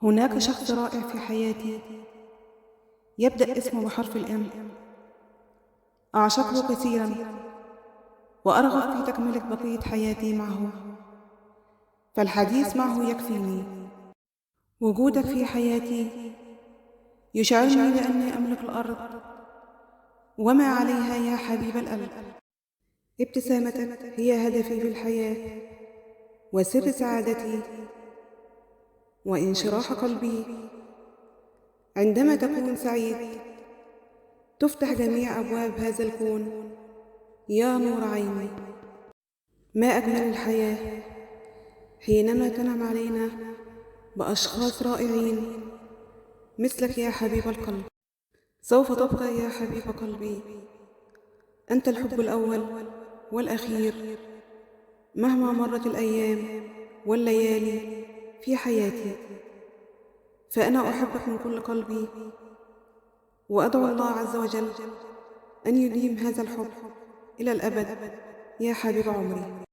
هناك شخص رائع في حياتي يبدأ اسمه بحرف الإم. أعشقه كثيرا وأرغب في تكملة بقية حياتي معه، فالحديث معه يكفيني. وجودك في حياتي يشعرني بأني أملك الأرض وما عليها يا حبيب القلب. ابتسامتك هي هدفي في الحياة وسر سعادتي وانشراح قلبي. عندما تكون سعيد تفتح جميع أبواب هذا الكون يا نور عيني. ما أجمل الحياة حينما تنعم علينا بأشخاص رائعين مثلك يا حبيب القلب. سوف تبقى يا حبيب قلبي أنت الحب الأول والأخير مهما مرت الأيام والليالي في حياتي، فأنا أحبك من كل قلبي وأدعو الله عز وجل أن يديم هذا الحب إلى الأبد يا حبيب عمري.